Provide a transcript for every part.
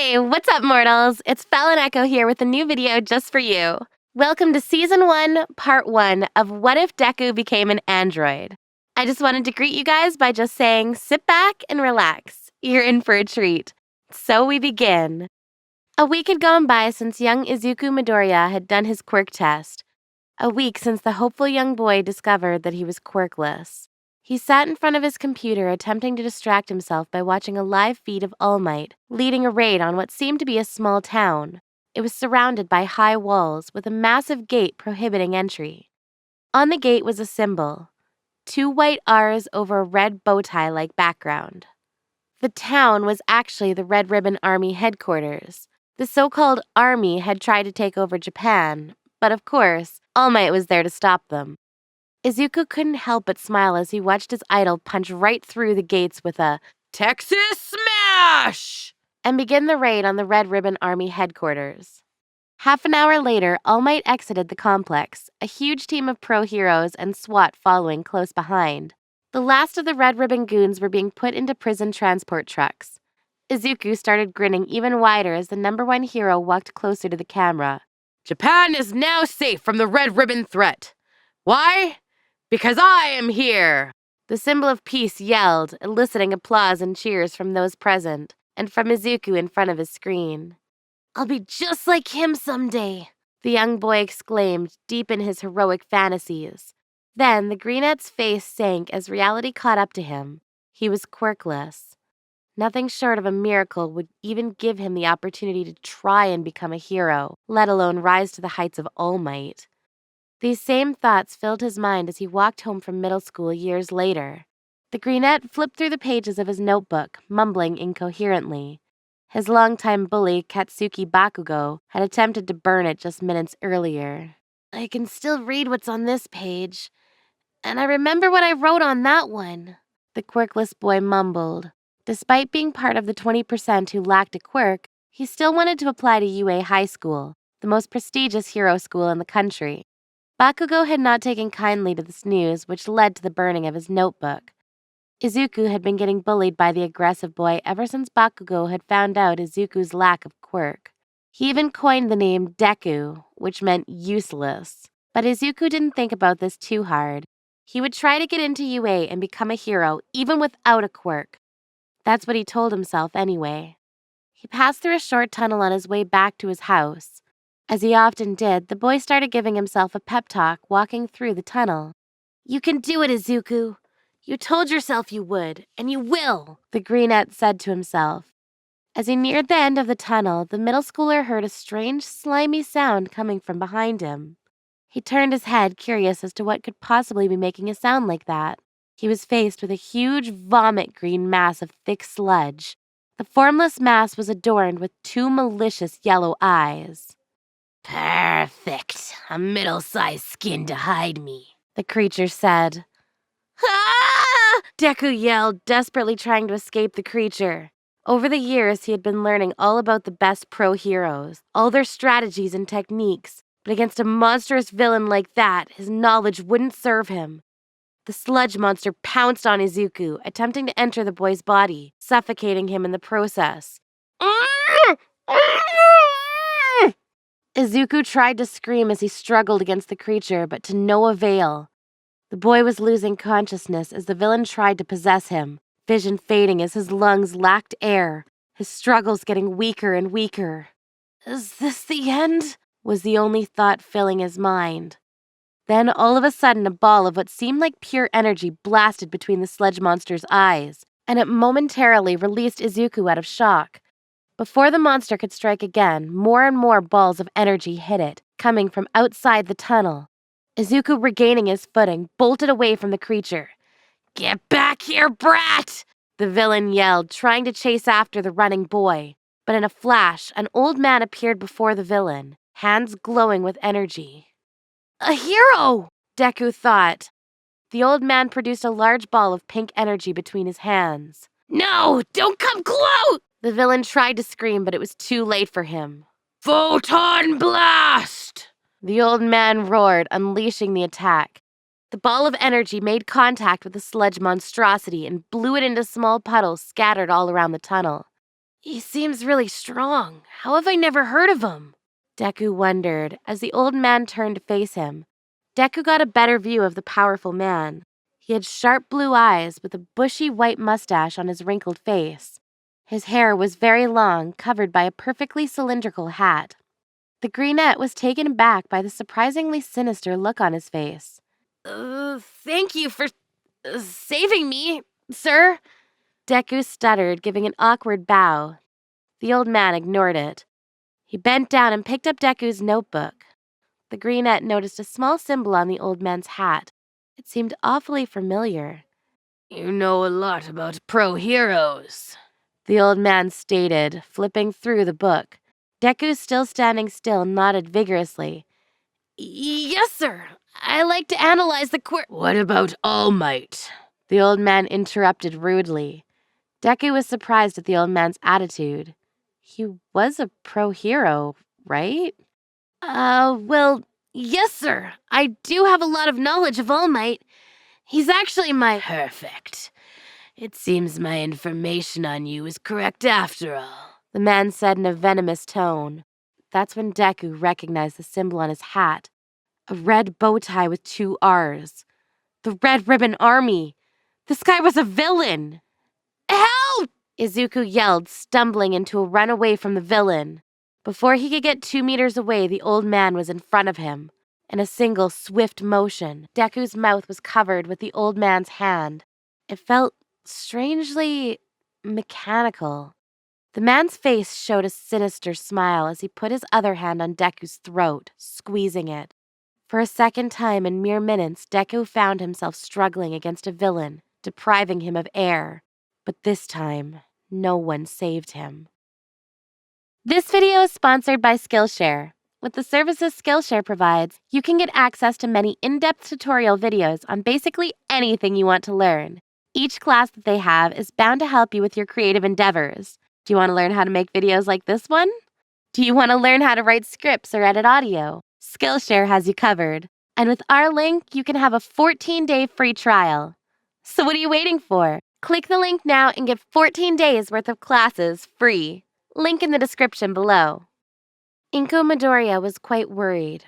Hey, what's up, mortals? It's FalonEcho here with a new video just for you. Welcome to Season 1, Part 1 of What If Deku Became an Android. I just wanted to greet you guys by just saying, sit back and relax. You're in for a treat. So we begin. A week had gone by since young Izuku Midoriya had done his quirk test. A week since the hopeful young boy discovered that he was quirkless. He sat in front of his computer attempting to distract himself by watching a live feed of All Might leading a raid on what seemed to be a small town. It was surrounded by high walls with a massive gate prohibiting entry. On the gate was a symbol, 2 white R's over a red bow tie-like background. The town was actually the Red Ribbon Army headquarters. The so-called army had tried to take over Japan, but of course, All Might was there to stop them. Izuku couldn't help but smile as he watched his idol punch right through the gates with a Texas Smash and begin the raid on the Red Ribbon Army headquarters. Half an hour later, All Might exited the complex, a huge team of pro heroes and SWAT following close behind. The last of the Red Ribbon goons were being put into prison transport trucks. Izuku started grinning even wider as the #1 hero walked closer to the camera. Japan is now safe from the Red Ribbon threat. Why? Because I am here! The symbol of peace yelled, eliciting applause and cheers from those present, and from Izuku in front of his screen. I'll be just like him someday, the young boy exclaimed, deep in his heroic fantasies. Then the greenette's face sank as reality caught up to him. He was quirkless. Nothing short of a miracle would even give him the opportunity to try and become a hero, let alone rise to the heights of All Might. These same thoughts filled his mind as he walked home from middle school years later. The greenette flipped through the pages of his notebook, mumbling incoherently. His longtime bully, Katsuki Bakugo, had attempted to burn it just minutes earlier. I can still read what's on this page, and I remember what I wrote on that one, the quirkless boy mumbled. Despite being part of the 20% who lacked a quirk, he still wanted to apply to UA High School, the most prestigious hero school in the country. Bakugo had not taken kindly to this news, which led to the burning of his notebook. Izuku had been getting bullied by the aggressive boy ever since Bakugo had found out Izuku's lack of quirk. He even coined the name Deku, which meant useless. But Izuku didn't think about this too hard. He would try to get into UA and become a hero, even without a quirk. That's what he told himself anyway. He passed through a short tunnel on his way back to his house. As he often did, the boy started giving himself a pep talk walking through the tunnel. You can do it, Izuku. You told yourself you would, and you will, the greenette said to himself. As he neared the end of the tunnel, the middle schooler heard a strange, slimy sound coming from behind him. He turned his head, curious as to what could possibly be making a sound like that. He was faced with a huge vomit-green mass of thick sludge. The formless mass was adorned with 2 malicious yellow eyes. Perfect. A middle-sized skin to hide me, the creature said. Ah! Deku yelled, desperately trying to escape the creature. Over the years, he had been learning all about the best pro heroes, all their strategies and techniques, but against a monstrous villain like that, his knowledge wouldn't serve him. The sludge monster pounced on Izuku, attempting to enter the boy's body, suffocating him in the process. Izuku tried to scream as he struggled against the creature, but to no avail. The boy was losing consciousness as the villain tried to possess him, vision fading as his lungs lacked air, his struggles getting weaker and weaker. Is this the end? Was the only thought filling his mind. Then, all of a sudden, a ball of what seemed like pure energy blasted between the sludge monster's eyes, and it momentarily released Izuku out of shock. Before the monster could strike again, more and more balls of energy hit it, coming from outside the tunnel. Izuku, regaining his footing, bolted away from the creature. Get back here, brat! The villain yelled, trying to chase after the running boy. But in a flash, an old man appeared before the villain, hands glowing with energy. A hero! Deku thought. The old man produced a large ball of pink energy between his hands. No! Don't come close! The villain tried to scream, but it was too late for him. Photon blast! The old man roared, unleashing the attack. The ball of energy made contact with the sludge monstrosity and blew it into small puddles scattered all around the tunnel. He seems really strong. How have I never heard of him? Deku wondered as the old man turned to face him. Deku got a better view of the powerful man. He had sharp blue eyes with a bushy white mustache on his wrinkled face. His hair was very long, covered by a perfectly cylindrical hat. The greenette was taken aback by the surprisingly sinister look on his face. Thank you for saving me, sir. Deku stuttered, giving an awkward bow. The old man ignored it. He bent down and picked up Deku's notebook. The greenette noticed a small symbol on the old man's hat. It seemed awfully familiar. You know a lot about pro-heroes, the old man stated, flipping through the book. Deku, still standing still, nodded vigorously. Yes, sir. I like to analyze the quirk. What about All Might? The old man interrupted rudely. Deku was surprised at the old man's attitude. He was a pro-hero, right? Well, yes, sir. I do have a lot of knowledge of All Might. He's actually my— Perfect. It seems my information on you is correct after all, the man said in a venomous tone. That's when Deku recognized the symbol on his hat. A red bow tie with 2 R's. The Red Ribbon Army. This guy was a villain. Help! Izuku yelled, stumbling into a run away from the villain. Before he could get 2 meters away, the old man was in front of him. In a single, swift motion, Deku's mouth was covered with the old man's hand. It felt strangely mechanical. The man's face showed a sinister smile as he put his other hand on Deku's throat, squeezing it. For a second time in mere minutes, Deku found himself struggling against a villain, depriving him of air. But this time, no one saved him. This video is sponsored by Skillshare. With the services Skillshare provides, you can get access to many in-depth tutorial videos on basically anything you want to learn. Each class that they have is bound to help you with your creative endeavors. Do you want to learn how to make videos like this one? Do you want to learn how to write scripts or edit audio? Skillshare has you covered. And with our link, you can have a 14-day free trial. So what are you waiting for? Click the link now and get 14 days worth of classes free. Link in the description below. Inko Midoriya was quite worried.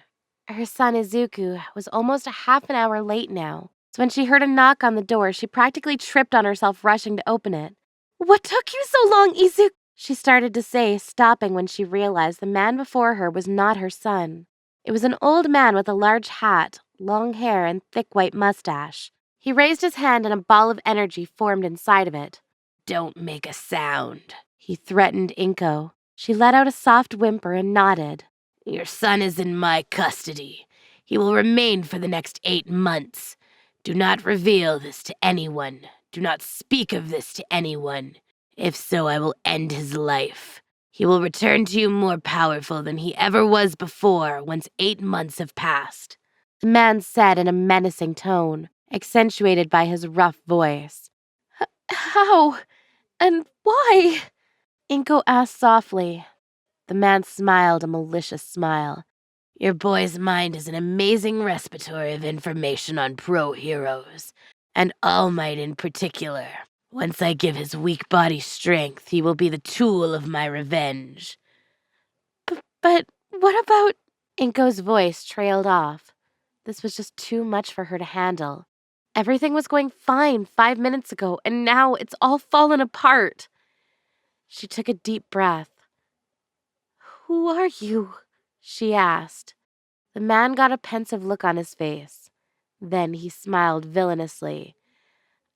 Her son Izuku was almost a half an hour late now. So when she heard a knock on the door, she practically tripped on herself rushing to open it. What took you so long, Izuku? She started to say, stopping when she realized the man before her was not her son. It was an old man with a large hat, long hair, and thick white mustache. He raised his hand and a ball of energy formed inside of it. Don't make a sound, he threatened Inko. She let out a soft whimper and nodded. Your son is in my custody. He will remain for the next 8 months. Do not reveal this to anyone. Do not speak of this to anyone. If so, I will end his life. He will return to you more powerful than he ever was before once 8 months have passed, the man said in a menacing tone, accentuated by his rough voice. How? And why? Inko asked softly. The man smiled a malicious smile. Your boy's mind is an amazing repository of information on pro-heroes, and All Might in particular. Once I give his weak body strength, he will be the tool of my revenge. But what about— Inko's voice trailed off. This was just too much for her to handle. Everything was going fine 5 minutes ago, and now it's all fallen apart. She took a deep breath. Who are you? She asked. The man got a pensive look on his face. Then he smiled villainously.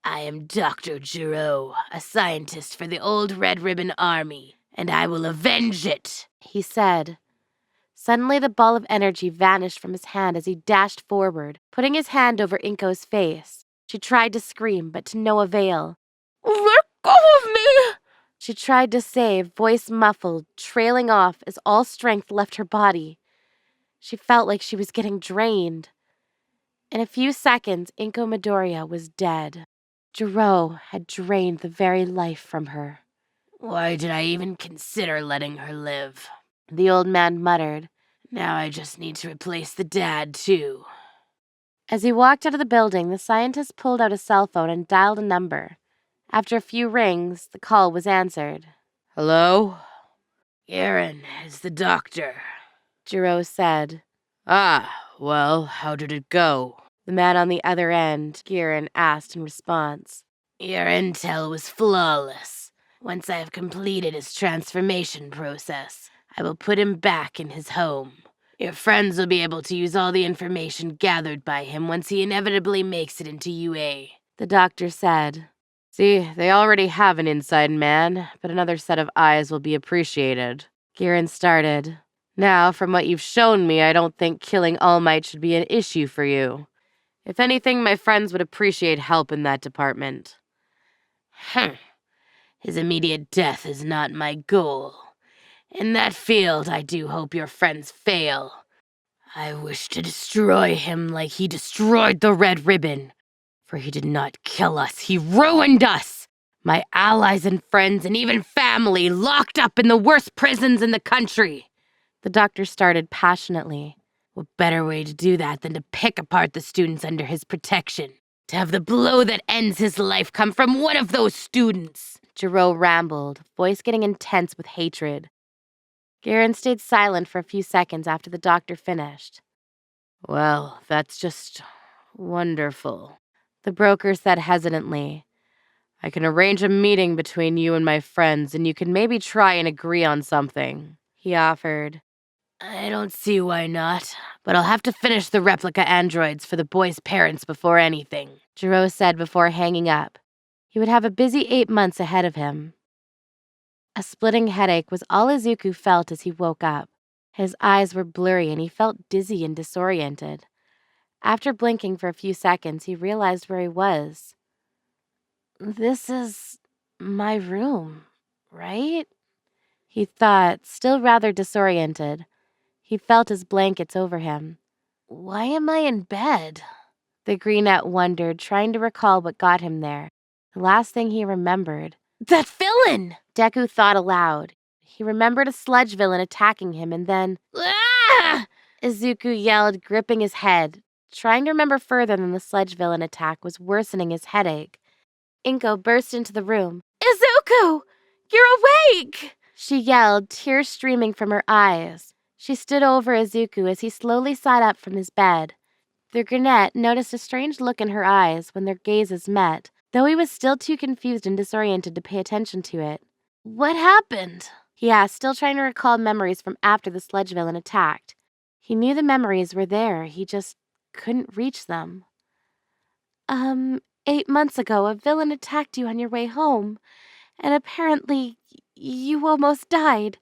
I am Dr. Gero, a scientist for the old Red Ribbon Army, and I will avenge it, he said. Suddenly the ball of energy vanished from his hand as he dashed forward, putting his hand over Inko's face. She tried to scream, but to no avail. Let go of me! She tried to say, voice muffled, trailing off as all strength left her body. She felt like she was getting drained. In a few seconds, Inko Midoriya was dead. Gero had drained the very life from her. Why did I even consider letting her live? The old man muttered. Now I just need to replace the dad, too. As he walked out of the building, the scientist pulled out a cell phone and dialed a number. After a few rings, the call was answered. Hello? Aaron is the doctor, Gero said. Well, how did it go? The man on the other end, Geren, asked in response. Your intel was flawless. Once I have completed his transformation process, I will put him back in his home. Your friends will be able to use all the information gathered by him once he inevitably makes it into UA. The doctor said. See, they already have an inside man, but another set of eyes will be appreciated. Geren started. Now, from what you've shown me, I don't think killing All Might should be an issue for you. If anything, my friends would appreciate help in that department. His immediate death is not my goal. In that field, I do hope your friends fail. I wish to destroy him like he destroyed the Red Ribbon. For he did not kill us, he ruined us! My allies and friends and even family locked up in the worst prisons in the country. The doctor started passionately. What better way to do that than to pick apart the students under his protection? To have the blow that ends his life come from one of those students. Gero rambled, voice getting intense with hatred. Geren stayed silent for a few seconds after the doctor finished. Well, that's just wonderful, the broker said hesitantly. I can arrange a meeting between you and my friends, and you can maybe try and agree on something, he offered. I don't see why not, but I'll have to finish the replica androids for the boys' parents before anything, Gero said before hanging up. He would have a busy 8 months ahead of him. A splitting headache was all Izuku felt as he woke up. His eyes were blurry and he felt dizzy and disoriented. After blinking for a few seconds, he realized where he was. This is my room, right? He thought, still rather disoriented. He felt his blankets over him. Why am I in bed? The greenette wondered, trying to recall what got him there. The last thing he remembered. That villain! Deku thought aloud. He remembered a sludge villain attacking him and then... Ah! Izuku yelled, gripping his head. Trying to remember further than the sludge villain attack was worsening his headache. Inko burst into the room. Izuku! You're awake! She yelled, tears streaming from her eyes. She stood over Izuku as he slowly sat up from his bed. The grunette noticed a strange look in her eyes when their gazes met, though he was still too confused and disoriented to pay attention to it. What happened? He asked, still trying to recall memories from after the sludge villain attacked. He knew the memories were there, he just couldn't reach them. 8 months ago, a villain attacked you on your way home, and apparently you almost died.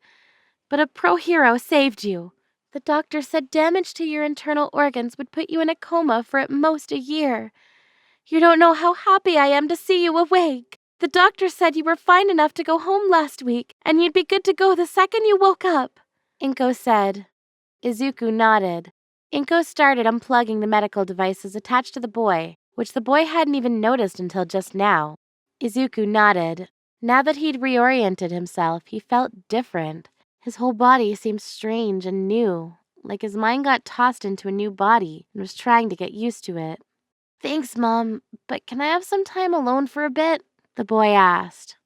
But a pro-hero saved you. The doctor said damage to your internal organs would put you in a coma for at most a year. You don't know how happy I am to see you awake. The doctor said you were fine enough to go home last week, and you'd be good to go the second you woke up, Inko said. Izuku nodded. Inko started unplugging the medical devices attached to the boy, which the boy hadn't even noticed until just now. Izuku nodded. Now that he'd reoriented himself, he felt different. His whole body seemed strange and new, like his mind got tossed into a new body and was trying to get used to it. Thanks, Mom, but can I have some time alone for a bit? The boy asked.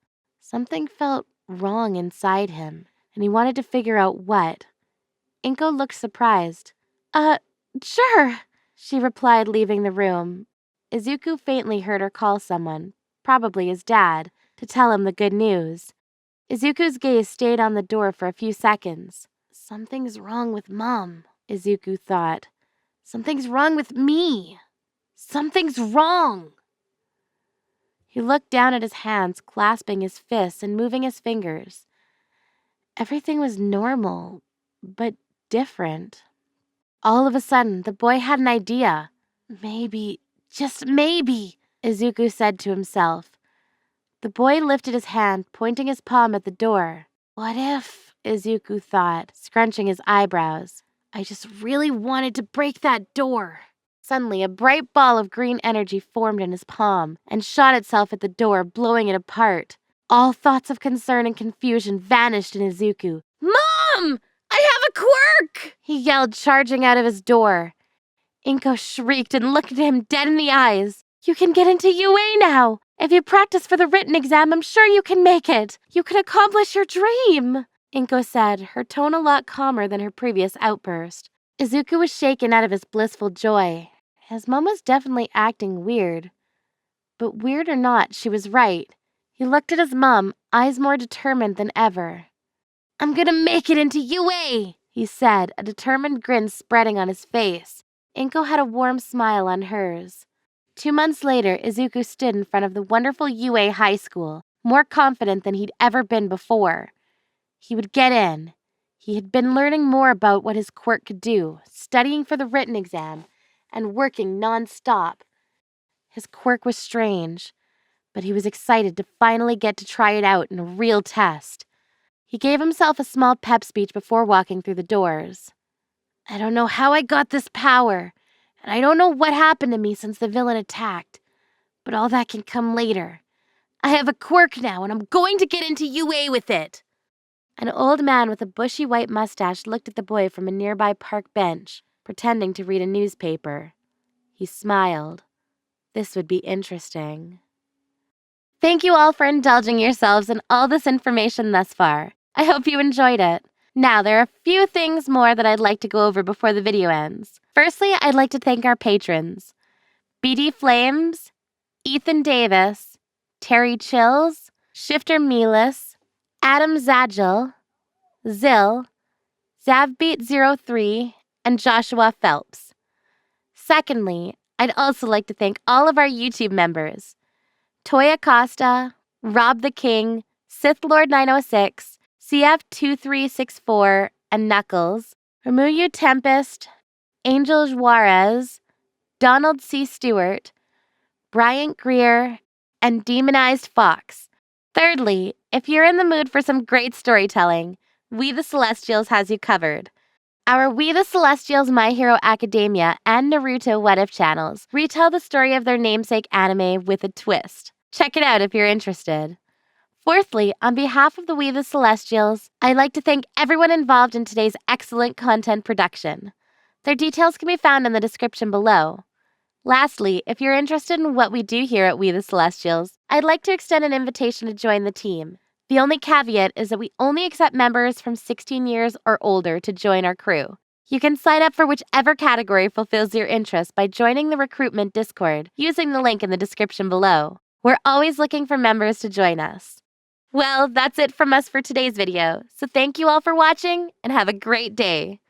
Something felt wrong inside him, and he wanted to figure out what. Inko looked surprised. Sure, she replied, leaving the room. Izuku faintly heard her call someone, probably his dad, to tell him the good news. Izuku's gaze stayed on the door for a few seconds. Something's wrong with Mom, Izuku thought. Something's wrong with me. Something's wrong. He looked down at his hands, clasping his fists and moving his fingers. Everything was normal, but different. All of a sudden, the boy had an idea. Maybe, just maybe, Izuku said to himself. The boy lifted his hand, pointing his palm at the door. What if, Izuku thought, scrunching his eyebrows, I just really wanted to break that door. Suddenly, a bright ball of green energy formed in his palm and shot itself at the door, blowing it apart. All thoughts of concern and confusion vanished in Izuku. Mom! I have a quirk! He yelled, charging out of his door. Inko shrieked and looked at him dead in the eyes. You can get into UA now! If you practice for the written exam, I'm sure you can make it. You can accomplish your dream, Inko said, her tone a lot calmer than her previous outburst. Izuku was shaken out of his blissful joy. His mom was definitely acting weird. But weird or not, she was right. He looked at his mom, eyes more determined than ever. I'm gonna make it into UA, he said, a determined grin spreading on his face. Inko had a warm smile on hers. 2 months later, Izuku stood in front of the wonderful UA high school, more confident than he'd ever been before. He would get in. He had been learning more about what his quirk could do, studying for the written exam, and working non-stop. His quirk was strange, but he was excited to finally get to try it out in a real test. He gave himself a small pep speech before walking through the doors. I don't know how I got this power, and I don't know what happened to me since the villain attacked, but all that can come later. I have a quirk now, and I'm going to get into UA with it. An old man with a bushy white mustache looked at the boy from a nearby park bench, pretending to read a newspaper. He smiled. This would be interesting. Thank you all for indulging yourselves in all this information thus far. I hope you enjoyed it. Now, there are a few things more that I'd like to go over before the video ends. Firstly, I'd like to thank our patrons. BD Flames, Ethan Davis, Terry Chills, Shifter Melis, Adam Zagil, Zill, Zavbeat03, and Joshua Phelps. Secondly, I'd also like to thank all of our YouTube members. Toya Costa, Rob the King, Sith Lord 906, CF2364, and Knuckles, Ramuyu Tempest, Angel Juarez, Donald C. Stewart, Bryant Greer, and Demonized Fox. Thirdly, if you're in the mood for some great storytelling, We the Celestials has you covered. Our We the Celestials My Hero Academia and Naruto What If channels retell the story of their namesake anime with a twist. Check it out if you're interested. Fourthly, on behalf of the We the Celestials, I'd like to thank everyone involved in today's excellent content production. Their details can be found in the description below. Lastly, if you're interested in what we do here at We the Celestials, I'd like to extend an invitation to join the team. The only caveat is that we only accept members from 16 years or older to join our crew. You can sign up for whichever category fulfills your interest by joining the recruitment Discord using the link in the description below. We're always looking for members to join us. Well, that's it from us for today's video, so thank you all for watching and have a great day.